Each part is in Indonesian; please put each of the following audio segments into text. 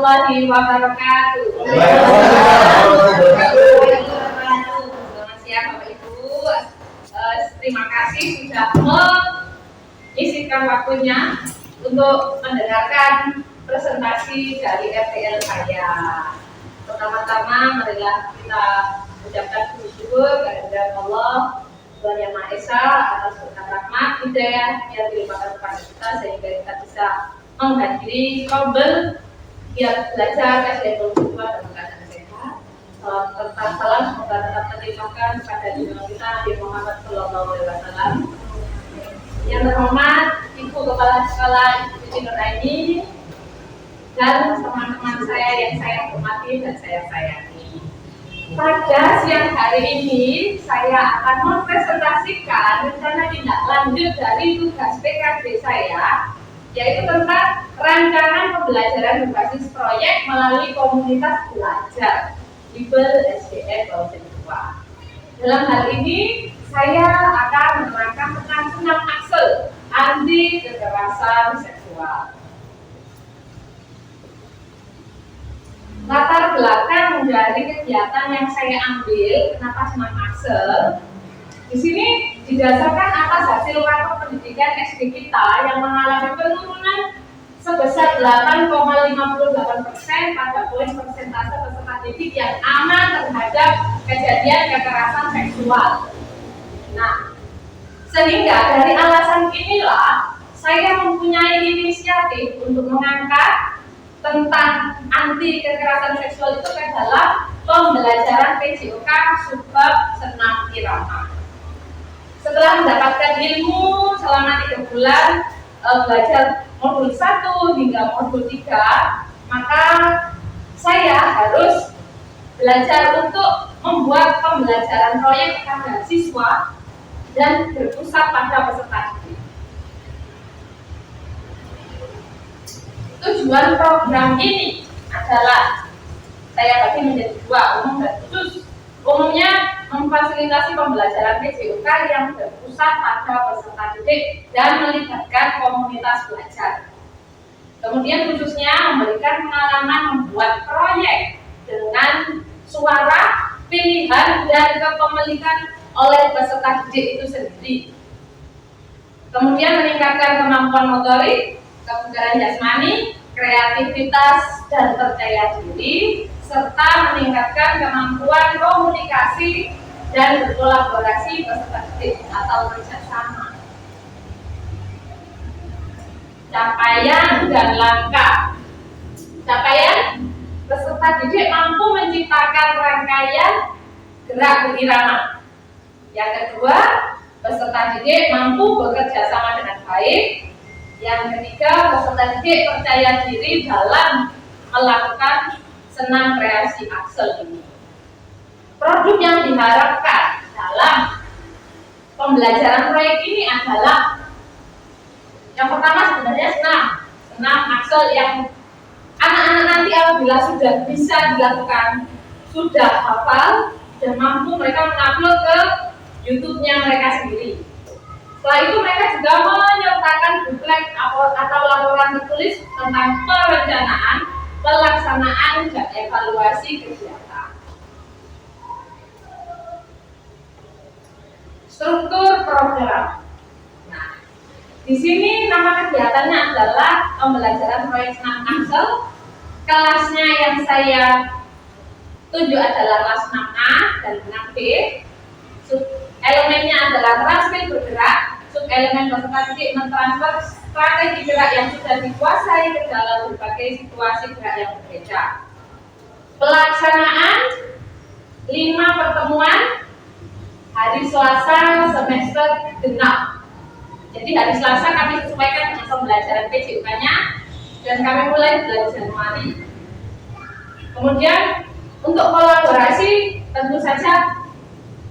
warahmatullahi wabarakatuh. Selamat siang Bapak Ibu. Terima kasih sudah menyisihkan waktunya untuk mendengarkan presentasi dari RTL saya. Pertama-tama marilah kita ucapkan syukur kehadirat Allah Tuhan Yang Maha Esa atas berkat rahmat hidayah yang dilimpahkan kepada kita sehingga kita bisa menghadiri Kobel giat belajar SD Tua dalam keadaan sehat. Salam semoga tetap terlimpahkan kepada junjungan kita Nabi Muhammad SAW. Yang terhormat Ibu Kepala Sekolah Ibu Nuraini dan teman-teman saya yang saya hormati dan saya sayangi. Pada siang hari ini saya akan mempresentasikan rencana tindak lanjut dari tugas PKD saya, yaitu tentang rancangan pembelajaran berbasis proyek melalui komunitas belajar Libel SDN Bawah Tua. Dalam hal ini saya akan menerangkan tentang senam Axel anti kekerasan seksual. Latar belakang dari kegiatan yang saya ambil, kenapa senam Axel? Di sini didasarkan atas hasil rapor pendidikan SD kita yang mengalami penurunan sebesar 8,58% pada poin persentase peserta didik yang aman terhadap kejadian kekerasan seksual. Nah, sehingga dari alasan inilah saya mempunyai inisiatif untuk mengangkat tentang anti kekerasan seksual itu ke dalam pembelajaran PJOK subbab senam irama. Setelah mendapatkan ilmu selama 3 bulan belajar modul 1 hingga modul 3, maka saya harus belajar untuk membuat pembelajaran proyek kepada siswa dan berpusat pada peserta didik. Tujuan program ini adalah saya bagi menjadi 2, umum dan khusus. Umumnya memfasilitasi pembelajaran PJOK yang berpusat pada peserta didik dan melibatkan komunitas belajar. Kemudian khususnya memberikan pengalaman membuat proyek dengan suara, pilihan, dan kepemilikan oleh peserta didik itu sendiri. Kemudian meningkatkan kemampuan motorik, kebugaran jasmani, kreativitas dan percaya diri, serta meningkatkan kemampuan komunikasi dan berkolaborasi peserta didik atau kerjasama. Capaian dan langkah. Capaian, peserta didik mampu menciptakan rangkaian gerak berirama. Yang kedua, peserta didik mampu bekerja sama dengan baik. Yang ketiga, peserta didik percaya diri dalam melakukan senam kreasi Axel ini. Produk yang diharapkan dalam pembelajaran proyek ini adalah yang pertama sebenarnya senam Axel yang anak-anak nanti apabila sudah bisa dilakukan, sudah hafal dan mampu mereka mengupload ke YouTube-nya mereka sendiri. Setelah itu mereka juga menyertakan buklet atau laporan tertulis tentang perencanaan, pelaksanaan, dan evaluasi kegiatan. Struktur program. Nah, di sini nama kegiatannya adalah pembelajaran proyek senam Axel. Kelasnya yang saya tunjuk adalah kelas 6A dan 6B. Elemennya adalah transfer bergerak, subelemen peserta didik mentransfer strategi gerak yang sudah dikuasai ke dalam berbagai situasi gerak yang berbeda. Pelaksanaan 5 pertemuan hari Selasa semester genap. Jadi hari Selasa kami sesuaikan dengan pembelajaran PJOK-nya dan kami mulai bulan Januari. Kemudian untuk kolaborasi tentu saja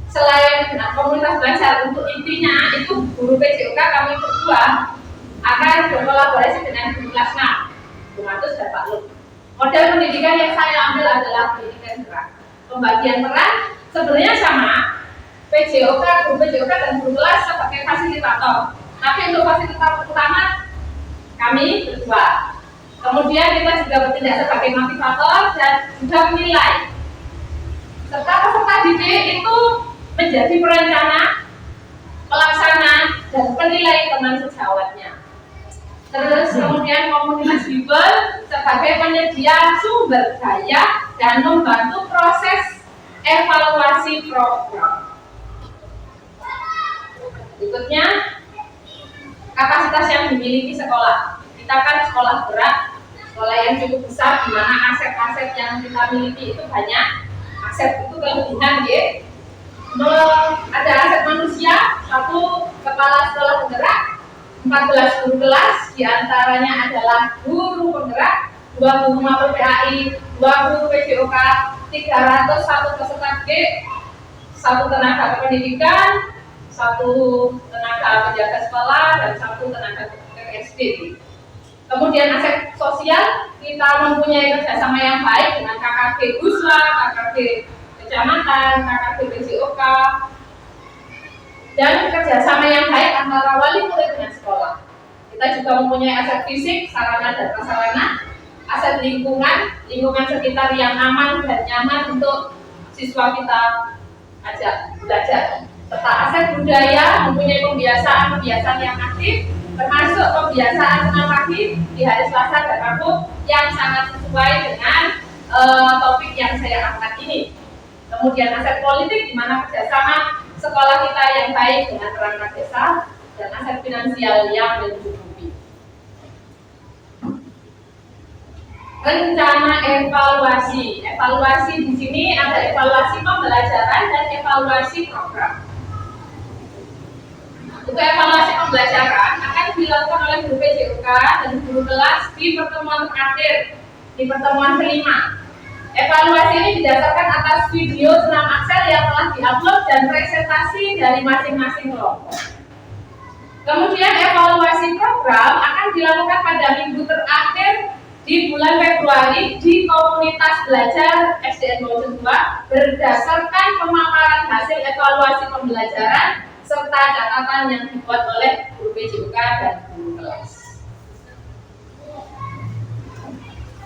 selain dengan komunitas belajar, untuk intinya itu guru PJOK kami berdua akan berkolaborasi dengan guru kelas 6, Bung Atus dan Pak Lut. Model pendidikan yang saya ambil adalah pendidikan gerak. Pembagian peran sebenarnya sama, PJOK, guru PJOK dan guru kelas sebagai fasilitator. Tapi untuk fasilitator utama kami berdua. Kemudian kita juga bertindak sebagai motivator dan juga menilai. Serta peserta didik itu menjadi perencana, pelaksana, dan penilai teman sejawatnya. Terus kemudian komunitas Bimbel sebagai penyedia sumber daya dan membantu proses evaluasi program. Berikutnya, kapasitas yang dimiliki sekolah. Kita kan sekolah berat, sekolah yang cukup besar, di mana aset-aset yang kita miliki itu banyak. Aset itu kelebihan, ya. Ada aset manusia, 1 kepala sekolah penggerak, 14 guru kelas, diantaranya adalah guru penggerak, 2 guru mapel PAI, 2 guru PJOK, 301 peserta didik, 1 tenaga kependidikan, 1 tenaga penjaga sekolah, dan 1 tenaga PSD. Kemudian aset sosial, kita mempunyai kerjasama yang baik dengan KKG Gusla, KKG Kecamatan, KKG PJOK, dan kerjasama yang baik antara wali murid dengan sekolah. Kita juga mempunyai aset fisik, sarana dan prasarana, aset lingkungan sekitar yang aman dan nyaman untuk siswa kita ajak belajar. Serta aset budaya, mempunyai pembiasaan yang aktif, termasuk pembiasaan senam pagi di hari Selasa dan Rabu yang sangat sesuai dengan topik yang saya angkat ini. Kemudian aset politik, di mana kerjasama sekolah kita yang baik dengan perangkat desa, dan aset finansial yang mencukupi. Rencana evaluasi. Evaluasi di sini ada evaluasi pembelajaran dan evaluasi program. Untuk evaluasi pembelajaran akan dilakukan oleh guru PJOK dan guru kelas di pertemuan terakhir, di pertemuan kelima. Evaluasi ini didasarkan atas video senam Axel yang telah diupload dan presentasi dari masing-masing kelompok. Kemudian evaluasi program akan dilakukan pada minggu terakhir di bulan Februari di komunitas belajar SDN Bawujud 2 berdasarkan pemaparan hasil evaluasi pembelajaran serta catatan yang dibuat oleh guru PJOK dan guru kelas.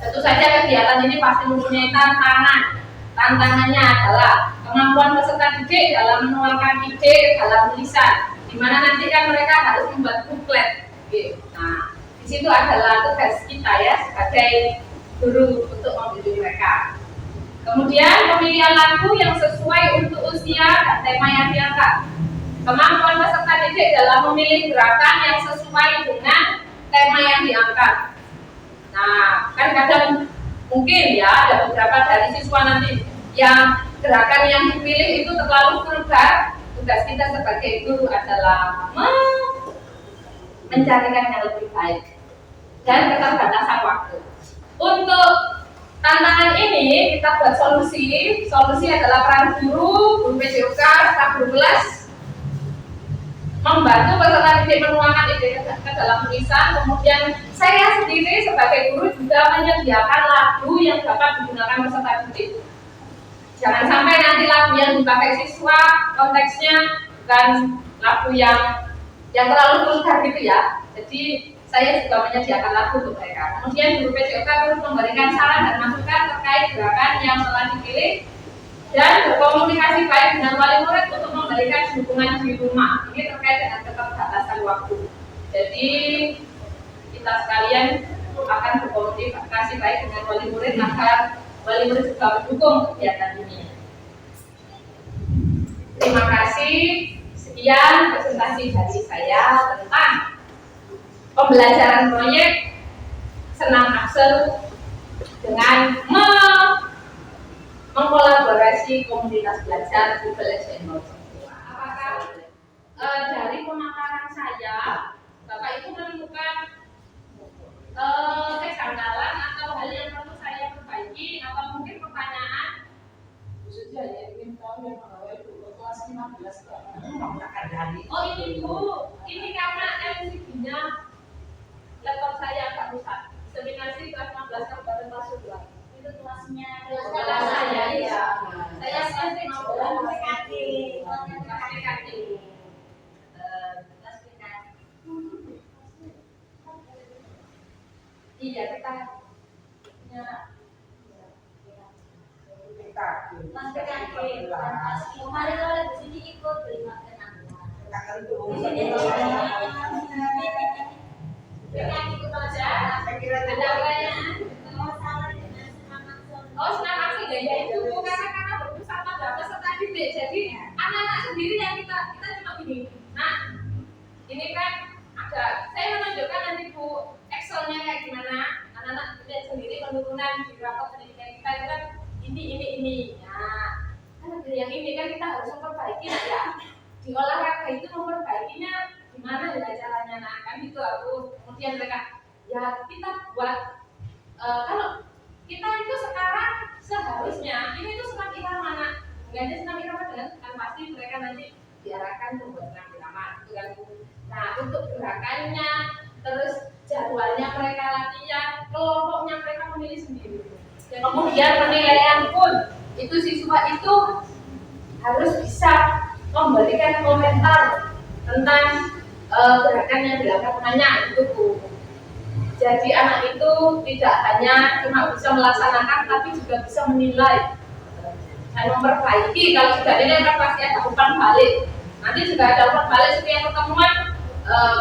Tentu saja kegiatan ini pasti mempunyai tantangan. Tantangannya adalah kemampuan peserta didik dalam menuangkan ide dalam tulisan, di mana nanti kan mereka harus membuat buklet. Nah, di situ adalah tugas kita ya sebagai guru untuk membimbing mereka. Kemudian pemilihan lagu yang sesuai untuk usia dan tema yang diangkat. Kemampuan peserta didik dalam memilih gerakan yang sesuai dengan tema yang diangkat. Nah, kan kadang mungkin ya ada beberapa dari siswa nanti yang gerakan yang dipilih itu terlalu vulgar. Tugas kita sebagai guru adalah mencarikan yang lebih baik dan keterbatasan waktu. Untuk tantangan ini kita buat solusi. Solusi adalah peran guru PJOK, staf guru kelas membantu peserta didik menuangkan ide ke dalam tulisan. Kemudian saya sendiri sebagai guru juga menyediakan lagu yang dapat digunakan peserta didik. Jangan sampai nanti lagu yang dipakai siswa konteksnya bukan lagu yang terlalu vulgar gitu ya. Jadi saya juga menyediakan lagu untuk mereka. Kemudian guru PJOK terus memberikan saran dan masukan terkait gerakan yang telah dipilih dan berkomunikasi baik dengan wali murid untuk memberikan dukungan di rumah. Ini terkait dengan keterbatasan waktu. Jadi kita sekalian akan berkomunikasi baik dengan wali murid agar wali murid juga mendukung kegiatan ini. Terima kasih. Sekian presentasi dari saya tentang pembelajaran proyek senam Axel dengan mengkolaborasi komunitas belajar di SDN Bawujud 2. Apakah dari pemaparan saya, Bapak Ibu menemukan kejanggalan atau hal yang perlu saya perbaiki atau mungkin pertanyaan? Khususnya ya ingin tahu yang pegawai itu kelas 15 menggunakan dari. Oh ini Bu, ini karena LCD-nya laptop saya agak rusak. Seminasi kelas 15 kabupaten Pasuruan. Itu kelasnya Kelas saya ya. Saya sih mau PKD. Iya kita punya Mas PKK dan pas kemarin kalau di sini ikut beli makanan. PKK ikut aja. Ada pertanyaan? Masalah dengan senam aksel. Oh, senam aksel ya itu karena berpusat pada peserta didik. Jadi anak-anak sendiri yang kita cuma gini. Nah, ini kan ada saya menunjukkan nanti Bu Excelnya kayak gimana. Anak-anak lihat sendiri penurunan di rapor pendidikan kita itu kan ini. Nah, kan ada yang ini kan kita harus memperbaiki ya. Di olahraga itu memperbaikinya gimana ya caranya, nah kan itu aku kemudian mereka ya kita buat kalau kita itu sekarang seharusnya ini tuh senam irama nak ganti senam irama dengan kan pasti mereka nanti diarahkan membuat senam irama itu kan. Nah untuk gerakannya terus jadwalnya mereka latihan, kelompoknya mereka memilih sendiri. Dan kemudian penilaian pun itu siswa itu harus bisa memberikan komentar tentang gerakan yang dilakukannya itu Bu. Jadi anak itu tidak hanya cuma bisa melaksanakan tapi juga bisa menilai dan memperbaiki. Kalau sudah nilai kan pasti ada umpan balik. Nanti juga ada umpan balik setiap pertemuan.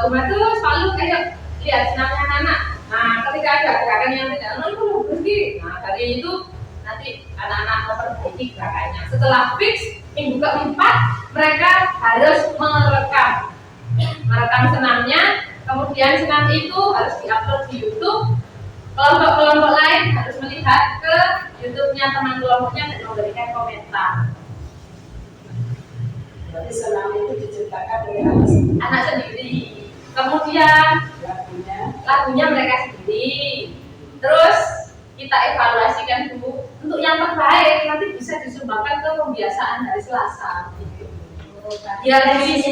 Rumah itu selalu kayak lihat senamnya anak. Nah ketika ada gerakan yang tidak itu berhenti. Nah dari itu nanti anak-anak memperbaiki gerakannya. Setelah fix minggu keempat mereka harus merekam senamnya, kemudian senam itu harus diupload di YouTube. Kelompok-kelompok lain harus melihat ke YouTube-nya teman kelompoknya dan memberikan komentar. Berarti senam itu diciptakan oleh anak sendiri. Kemudian lagunya mereka sendiri. Terus kita evaluasikan dulu untuk yang terbaik nanti bisa disumbangkan ke pembiasaan hari Selasa. Biar lebih